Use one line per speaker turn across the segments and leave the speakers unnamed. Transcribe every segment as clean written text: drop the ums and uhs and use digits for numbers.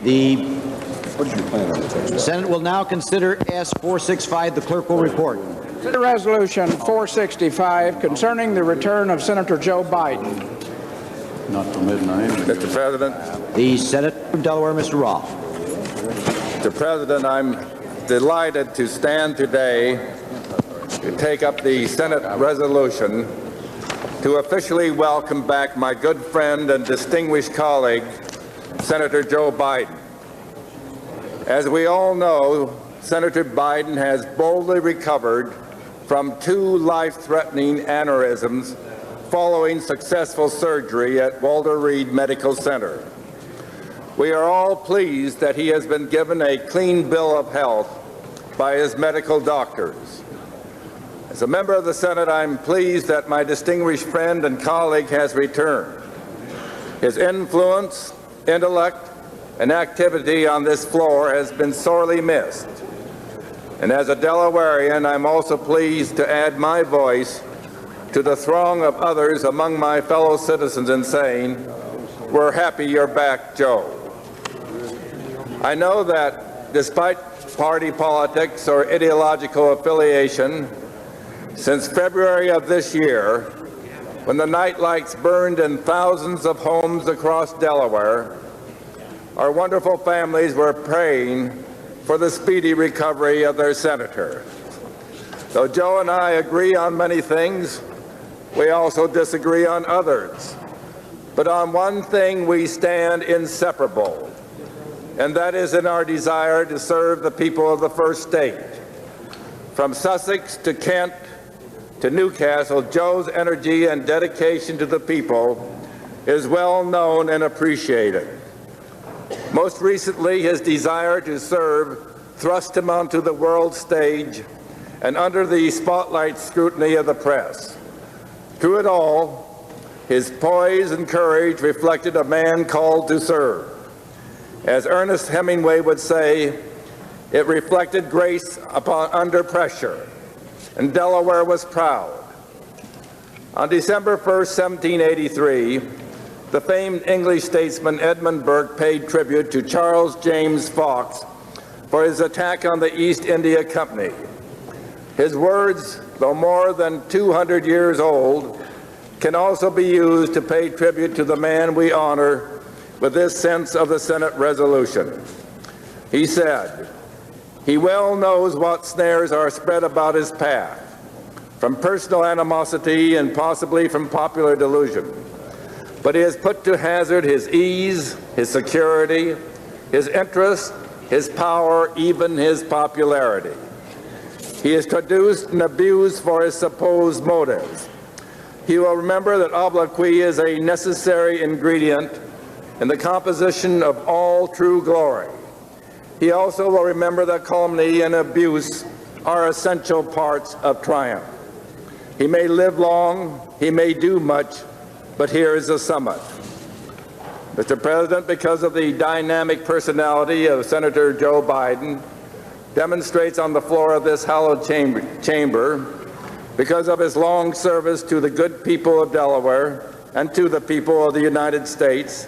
The Senate will now consider S-465. The clerk will report.
Consider Resolution 465 concerning the return of Senator Joe Biden.
Not till midnight.
Mr. President.
The Senator from Delaware, Mr. Roth.
Mr. President, I'm delighted to stand today to take up the Senate resolution to officially welcome back my good friend and distinguished colleague, Senator Joe Biden. As we all know, Senator Biden has boldly recovered from 2 life-threatening aneurysms following successful surgery at Walter Reed Medical Center. We are all pleased that he has been given a clean bill of health by his medical doctors. As a member of the Senate, I'm pleased that my distinguished friend and colleague has returned. His influence, intellect, and activity on this floor has been sorely missed. And as a Delawarean, I'm also pleased to add my voice to the throng of others among my fellow citizens in saying, we're happy you're back, Joe. I know that despite party politics or ideological affiliation, since February of this year, when the night lights burned in thousands of homes across Delaware, our wonderful families were praying for the speedy recovery of their senator. Though Joe and I agree on many things, we also disagree on others. But on one thing we stand inseparable, and that is in our desire to serve the people of the first state. From Sussex to Kent to Newcastle, Joe's energy and dedication to the people is well known and appreciated. Most recently, his desire to serve thrust him onto the world stage and under the spotlight scrutiny of the press. Through it all, his poise and courage reflected a man called to serve. As Ernest Hemingway would say, it reflected grace under pressure, and Delaware was proud. On December 1st, 1783, the famed English statesman Edmund Burke paid tribute to Charles James Fox for his attack on the East India Company. His words, though more than 200 years old, can also be used to pay tribute to the man we honor with this sense of the Senate resolution. He said, "He well knows what snares are spread about his path, from personal animosity and possibly from popular delusion. But he has put to hazard his ease, his security, his interest, his power, even his popularity. He is traduced and abused for his supposed motives. He will remember that obloquy is a necessary ingredient in the composition of all true glory. He also will remember that calumny and abuse are essential parts of triumph. He may live long, he may do much, but here is the summit." Mr. President, because of the dynamic personality of Senator Joe Biden, demonstrates on the floor of this hallowed chamber, because of his long service to the good people of Delaware and to the people of the United States,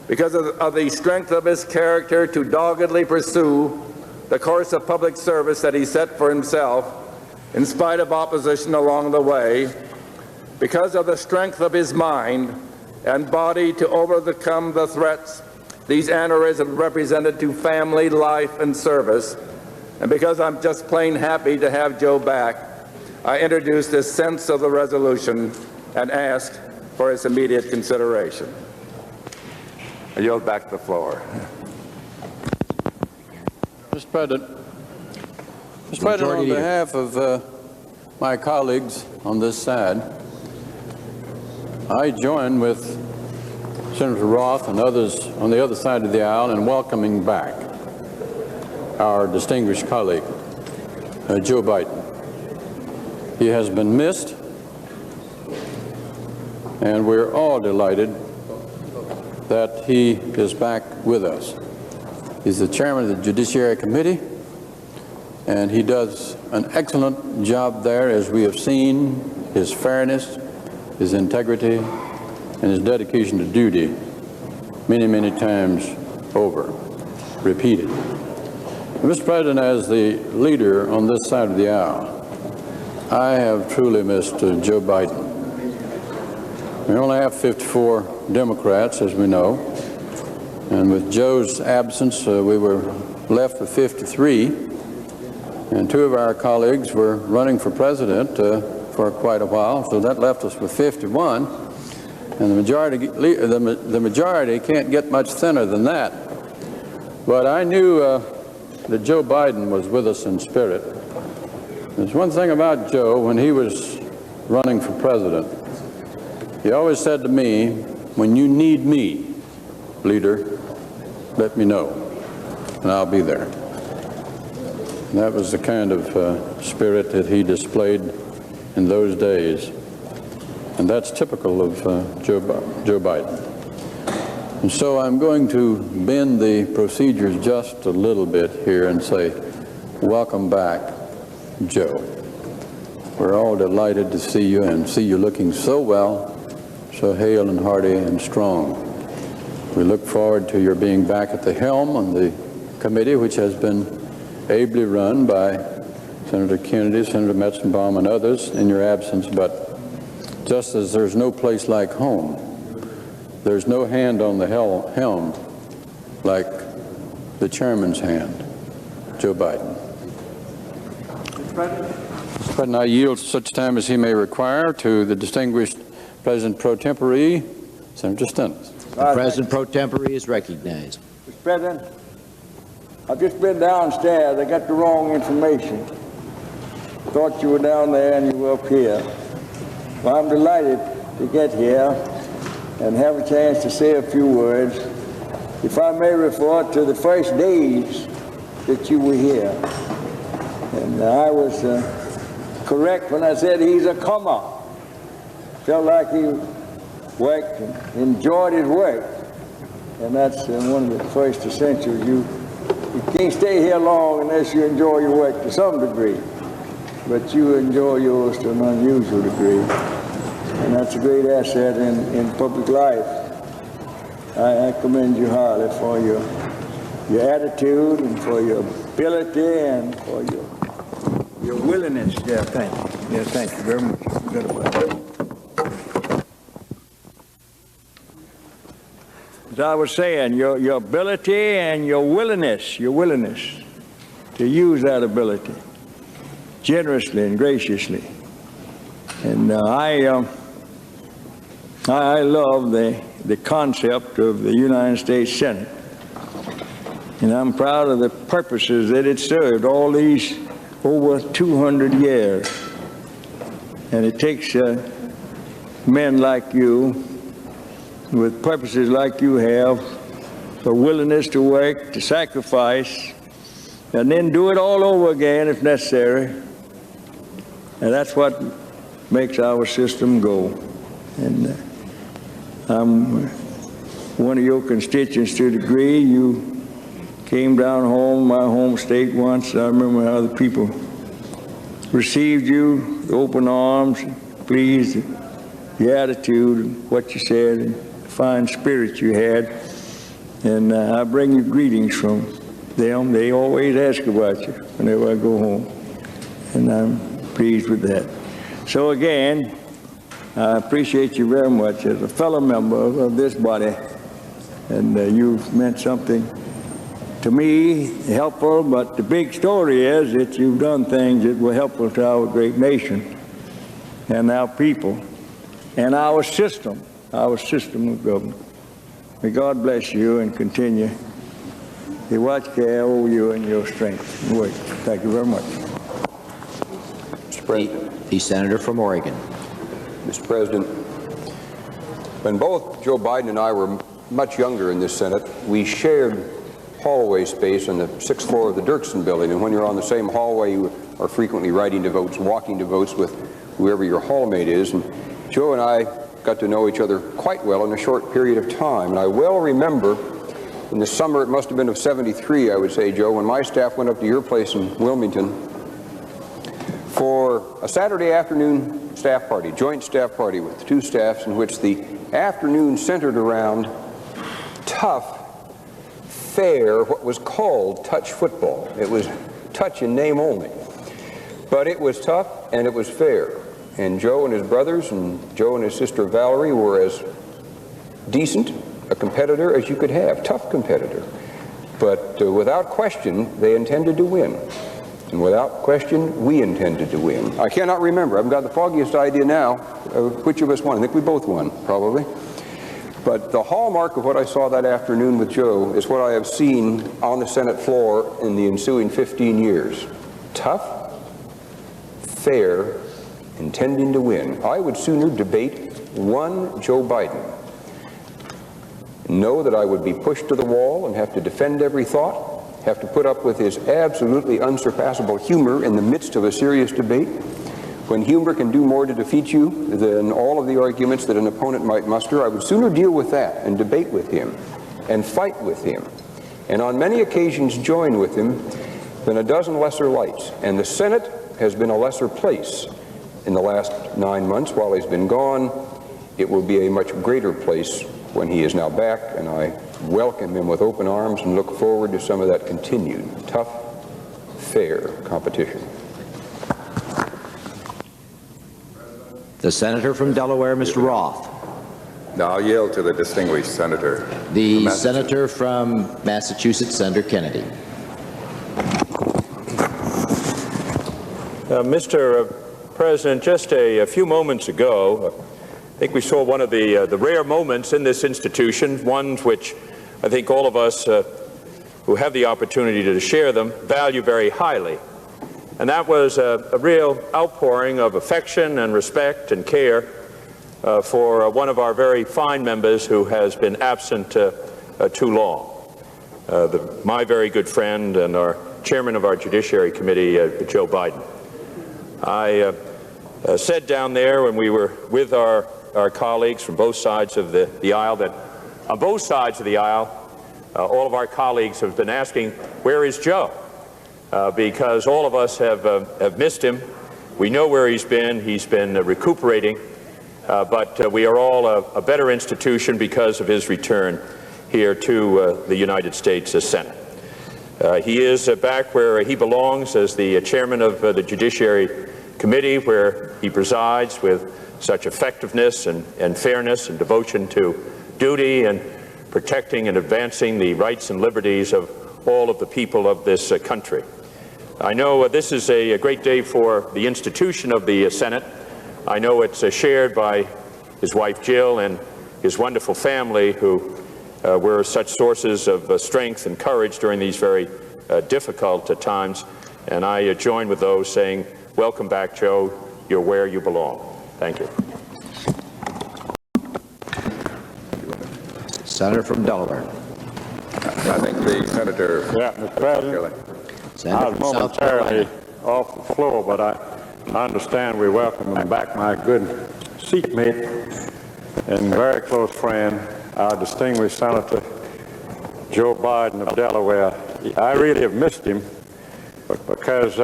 because of the strength of his character to doggedly pursue the course of public service that he set for himself, in spite of opposition along the way, because of the strength of his mind and body to overcome the threats these aneurysms represented to family, life, and service, and because I'm just plain happy to have Joe back, I introduce this sense of the resolution and ask for its immediate consideration. I yield back the floor.
Mr. President, on behalf of my colleagues on this side, I join with Senator Roth and others on the other side of the aisle in welcoming back our distinguished colleague, Joe Biden. He has been missed, and we're all delighted that he is back with us. He's the chairman of the Judiciary Committee, and he does an excellent job there, as we have seen his fairness, his integrity, and his dedication to duty many, many times over. repeated. Mr. President, as the leader on this side of the aisle, I have truly missed Joe Biden. We only have 54 Democrats, as we know, and with Joe's absence, we were left with 53, and two of our colleagues were running for president for quite a while, so that left us with 51, and the majority can't get much thinner than that. But I knew that Joe Biden was with us in spirit. There's one thing about Joe. When he was running for president, he always said to me, when you need me, leader, let me know, and I'll be there. And that was the kind of spirit that he displayed in those days. And that's typical of Joe Biden. And so I'm going to bend the procedures just a little bit here and say, welcome back, Joe. We're all delighted to see you and see you looking so well, so hale and hearty and strong. We look forward to your being back at the helm on the committee, which has been ably run by Senator Kennedy, Senator Metzenbaum, and others in your absence. But just as there's no place like home, there's no hand on the helm like the chairman's hand, Joe Biden. Mr. President, I yield such time as he may require to the distinguished President pro tempore, Senator Stennis.
The President pro tempore is recognized.
Mr. President, I've just been downstairs. I got the wrong information. Thought you were down there and you were up here. Well, I'm delighted to get here and have a chance to say a few words. If I may refer to the first days that you were here. And I was correct when I said he's a comer. Felt like he worked and enjoyed his work. And that's one of the first essentials. You can't stay here long unless you enjoy your work to some degree. But you enjoy yours to an unusual degree. And that's a great asset in public life. I commend you highly for your attitude and for your ability and for your willingness. Yeah, thank you. Yeah, thank you very much. Good about it. As I was saying, your ability and your willingness to use that ability generously and graciously. And I love the concept of the United States Senate. And I'm proud of the purposes that it served all these over 200 years. And it takes men like you, with purposes like you have, a willingness to work, to sacrifice, and then do it all over again if necessary. And that's what makes our system go. And I'm one of your constituents to a degree. You came down home, my home state once. I remember how the people received you with open arms, pleased, your attitude, and what you said, and the fine spirit you had. And I bring you greetings from them. They always ask about you whenever I go home. And I'm pleased with that. So again, I appreciate you very much as a fellow member of this body, and you've meant something to me, helpful, but the big story is that you've done things that were helpful to our great nation and our people and our system of government. May God bless you and continue to watch care over you and your strength and work. Thank you very much.
Mr. President.
The senator from Oregon.
Mr. President, when both Joe Biden and I were much younger in this Senate, we shared hallway space on the 6th floor of the Dirksen building, and when you're on the same hallway, you are frequently writing to votes, walking to votes with whoever your hallmate is. And Joe and I got to know each other quite well in a short period of time. And I well remember in the summer, it must have been of '73, I would say, Joe, when my staff went up to your place in Wilmington for a Saturday afternoon staff party, joint staff party with two staffs, in which the afternoon centered around tough, fair what was called touch football. It was touch in name only. But it was tough and it was fair. And Joe and his brothers and Joe and his sister Valerie were as decent a competitor as you could have, tough competitor. But without question, they intended to win. And without question, we intended to win. I cannot remember. I haven't got the foggiest idea now which of us won. I think we both won, probably. But the hallmark of what I saw that afternoon with Joe is what I have seen on the Senate floor in the ensuing 15 years. Tough, fair, intending to win. I would sooner debate one Joe Biden, know that I would be pushed to the wall and have to defend every thought, have to put up with his absolutely unsurpassable humor in the midst of a serious debate. When humor can do more to defeat you than all of the arguments that an opponent might muster, I would sooner deal with that and debate with him and fight with him, and on many occasions join with him, than a dozen lesser lights. And the Senate has been a lesser place in the last 9 months while he's been gone. It will be a much greater place when he is now back, and I welcome him with open arms and look forward to some of that continued tough, fair competition.
The senator from Delaware, Mr. Roth.
Now I'll yield to the distinguished senator.
The senator from Massachusetts, Senator Kennedy.
Mr. President, just a few moments ago, I think we saw one of the rare moments in this institution, ones which I think all of us who have the opportunity to share them value very highly. And that was a real outpouring of affection and respect and care for one of our very fine members who has been absent too long. My very good friend and our chairman of our Judiciary Committee, Joe Biden. I said down there when we were with our colleagues from both sides of the aisle that on both sides of the aisle, all of our colleagues have been asking, where is Joe? Because all of us have missed him. We know where he's been recuperating, but we are all a better institution because of his return here to the United States Senate. He is back where he belongs as the chairman of the Judiciary Committee, where he presides with such effectiveness and fairness and devotion to duty and protecting and advancing the rights and liberties of all of the people of this country. I know this is a great day for the institution of the Senate. I know it's shared by his wife Jill and his wonderful family, who were such sources of strength and courage during these very difficult times. And I join with those saying, welcome back, Joe. You're where you belong. Thank you.
Senator from Delaware.
I think the senator.
Yeah, Mr. President, I was momentarily off the floor, but I understand we welcome him back, my good seatmate and very close friend, our distinguished Senator Joe Biden of Delaware. I really have missed him because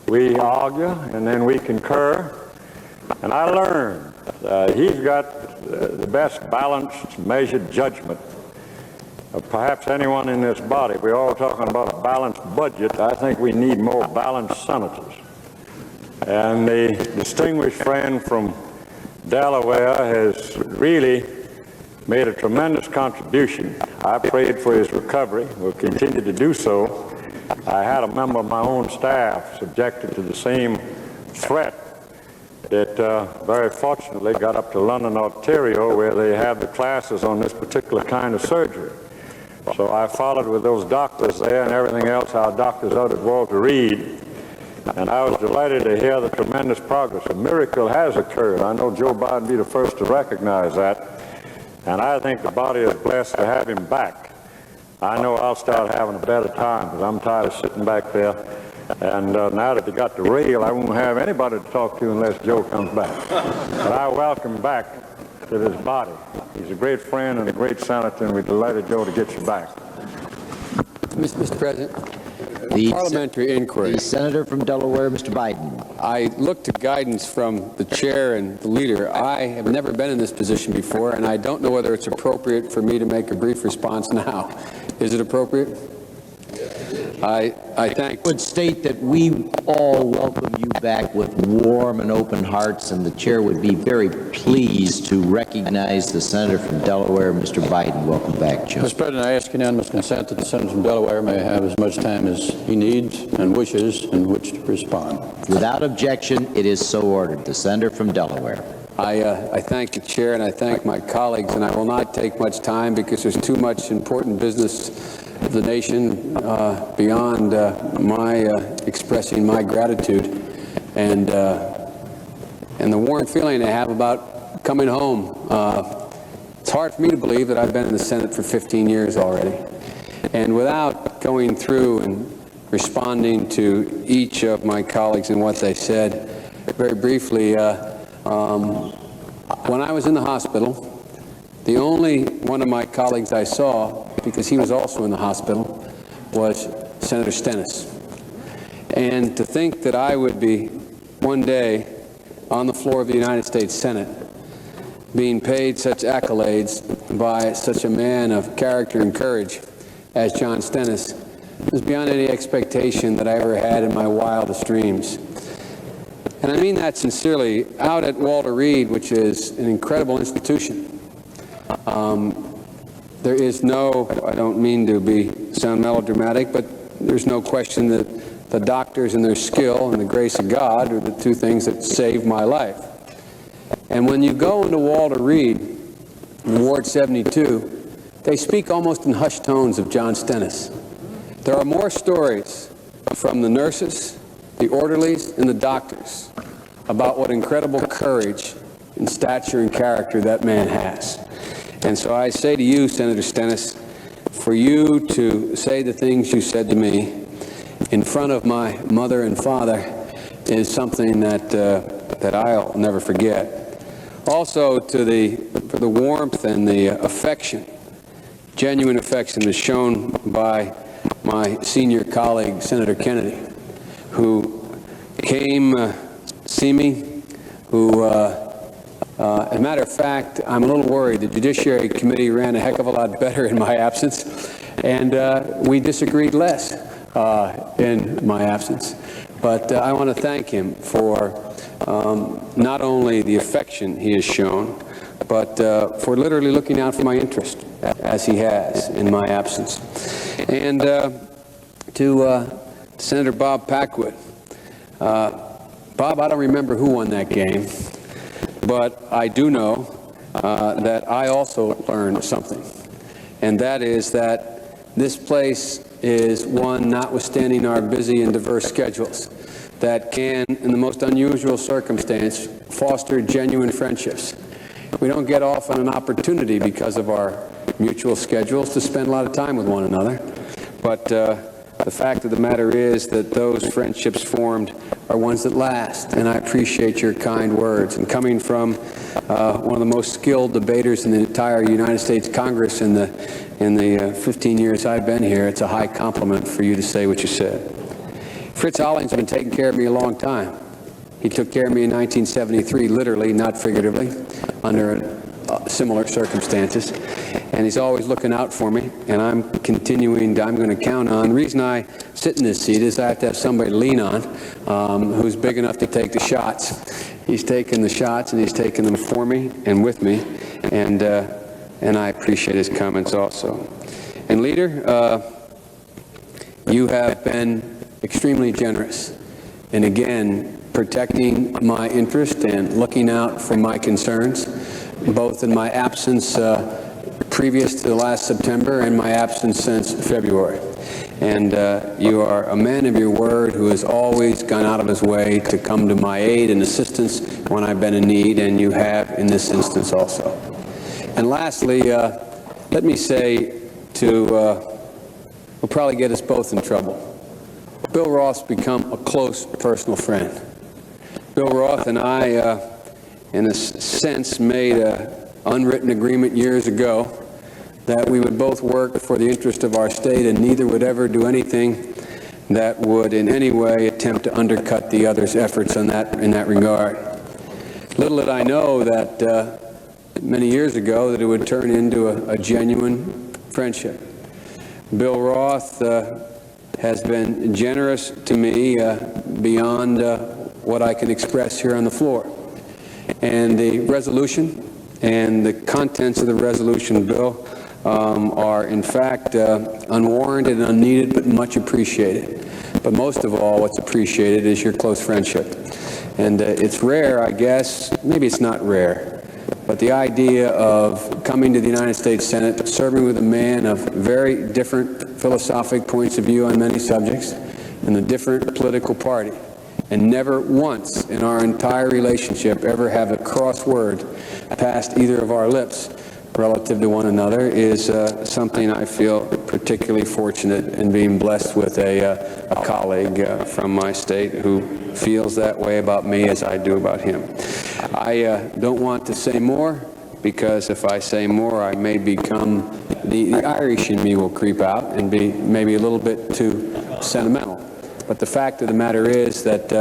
we argue and then we concur, and I learned he's got the best balanced, measured judgment of perhaps anyone in this body. We're all talking about a balanced budget. I think we need more balanced senators. And the distinguished friend from Delaware has really made a tremendous contribution. I prayed for his recovery, will continue to do so. I had a member of my own staff subjected to the same threat that very fortunately got up to London, Ontario, where they have the classes on this particular kind of surgery. So I followed with those doctors there and everything else, our doctors out at Walter Reed, and I was delighted to hear the tremendous progress. A miracle has occurred. I know Joe Biden will be the first to recognize that, and I think the body is blessed to have him back. I know I'll start having a better time because I'm tired of sitting back there, and now that they got the rail, I won't have anybody to talk to unless Joe comes back. But I welcome him back to this body. He's a great friend and a great senator, and we're delighted, Joe, to get you back.
Mr. President,
The
parliamentary inquiry.
The senator from Delaware, Mr. Biden.
I look to guidance from the chair and the leader. I have never been in this position before, and I don't know whether it's appropriate for me to make a brief response now. Is it appropriate? I thank.
Would state that we all welcome you back with warm and open hearts, and the chair would be very pleased to recognize the senator from Delaware, Mr. Biden. Welcome back, Joe.
Mr. President, I ask unanimous consent that the senator from Delaware may have as much time as he needs and wishes in which to respond.
Without objection, it is so ordered. The senator from Delaware.
I thank the chair and I thank my colleagues, and I will not take much time because there's too much important business of the nation beyond my expressing my gratitude and the warm feeling I have about coming home. It's hard for me to believe that I've been in the Senate for 15 years already. And without going through and responding to each of my colleagues and what they said, very briefly, when I was in the hospital, the only one of my colleagues I saw, because he was also in the hospital, was Senator Stennis. And to think that I would be one day on the floor of the United States Senate being paid such accolades by such a man of character and courage as John Stennis was beyond any expectation that I ever had in my wildest dreams. And I mean that sincerely. Out at Walter Reed, which is an incredible institution, there is no, I don't mean to sound melodramatic, but there's no question that the doctors and their skill and the grace of God are the two things that saved my life. And when you go into Walter Reed, in Ward 72, they speak almost in hushed tones of John Stennis. There are more stories from the nurses, the orderlies, and the doctors about what incredible courage and stature and character that man has. And so I say to you, Senator Stennis, for you to say the things you said to me in front of my mother and father is something that I'll never forget. Also, for the warmth and the affection, genuine affection that's shown by my senior colleague, Senator Kennedy, who came see me, who as a matter of fact, I'm a little worried. The Judiciary Committee ran a heck of a lot better in my absence, and we disagreed less in my absence. But I want to thank him for not only the affection he has shown, but for literally looking out for my interest, as he has in my absence. And to Senator Bob Packwood. Bob, I don't remember who won that game, but I do know that I also learned something, and that is that this place is one, notwithstanding our busy and diverse schedules, that can, in the most unusual circumstance, foster genuine friendships. We don't get often an opportunity because of our mutual schedules to spend a lot of time with one another, but the fact of the matter is that those friendships formed are ones that last, and I appreciate your kind words. And coming from one of the most skilled debaters in the entire United States Congress in the 15 years I've been here, it's a high compliment for you to say what you said. Fritz Hollings has been taking care of me a long time. He took care of me in 1973, literally, not figuratively, under similar circumstances. And he's always looking out for me, and I'm going to count on. The reason I sit in this seat is I have to have somebody to lean on who's big enough to take the shots. He's taken the shots, and he's taken them for me and with me, and I appreciate his comments also. And Leader, you have been extremely generous, and again, protecting my interest and looking out for my concerns, both in my absence previous to last September and my absence since February. And you are a man of your word who has always gone out of his way to come to my aid and assistance when I've been in need, and you have in this instance also. And lastly, let me say will probably get us both in trouble. Bill Roth's become a close personal friend. Bill Roth and I, in a sense, made an unwritten agreement years ago that we would both work for the interest of our state, and neither would ever do anything that would in any way attempt to undercut the other's efforts in that regard. Little did I know that many years ago that it would turn into a genuine friendship. Bill Roth has been generous to me beyond what I can express here on the floor. And the resolution and the contents of the resolution, Bill, are in fact unwarranted and unneeded, but much appreciated. But most of all, what's appreciated is your close friendship. And it's rare, I guess, maybe it's not rare, but the idea of coming to the United States Senate, serving with a man of very different philosophic points of view on many subjects, and a different political party, and never once in our entire relationship ever have a cross word passed either of our lips relative to one another, is something I feel particularly fortunate in being blessed with a colleague from my state who feels that way about me as I do about him. I don't want to say more, because if I say more, I may become, the Irish in me will creep out and be maybe a little bit too sentimental. But the fact of the matter is that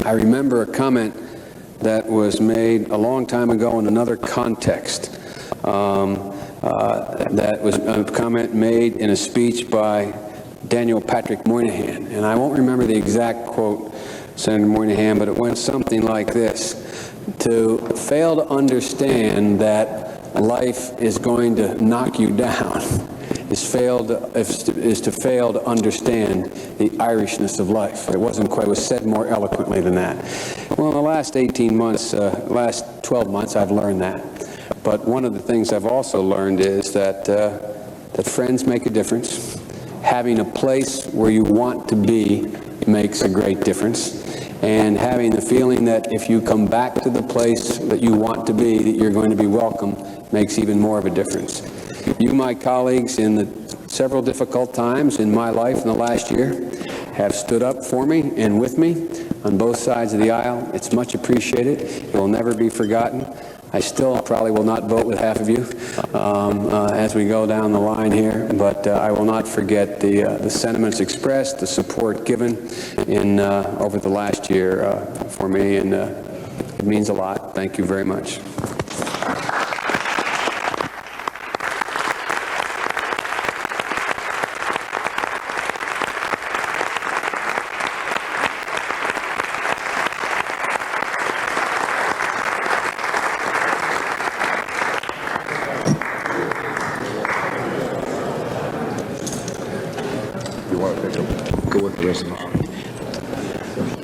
I remember a comment that was made a long time ago in another context. That was a comment made in a speech by Daniel Patrick Moynihan. And I won't remember the exact quote, Senator Moynihan, but it went something like this: to fail to understand that life is going to knock you down is to fail to understand the Irishness of life. It wasn't quite, it was said more eloquently than that. Well, in the last 18 months, last 12 months, I've learned that. But one of the things I've also learned is that friends make a difference. Having a place where you want to be makes a great difference. And having the feeling that if you come back to the place that you want to be, that you're going to be welcome, makes even more of a difference. You, my colleagues, in the several difficult times in my life in the last year, have stood up for me and with me on both sides of the aisle. It's much appreciated. It will never be forgotten. I still probably will not vote with half of you as we go down the line here, but I will not forget the sentiments expressed, the support given in over the last year for me, and it means a lot. Thank you very much.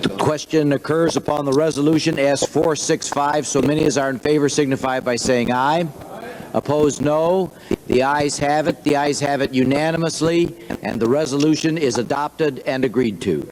The question occurs upon the resolution S-465. So many as are in favor signify by saying aye. Opposed, no. The ayes have it. The ayes have it unanimously, and the resolution is adopted and agreed to.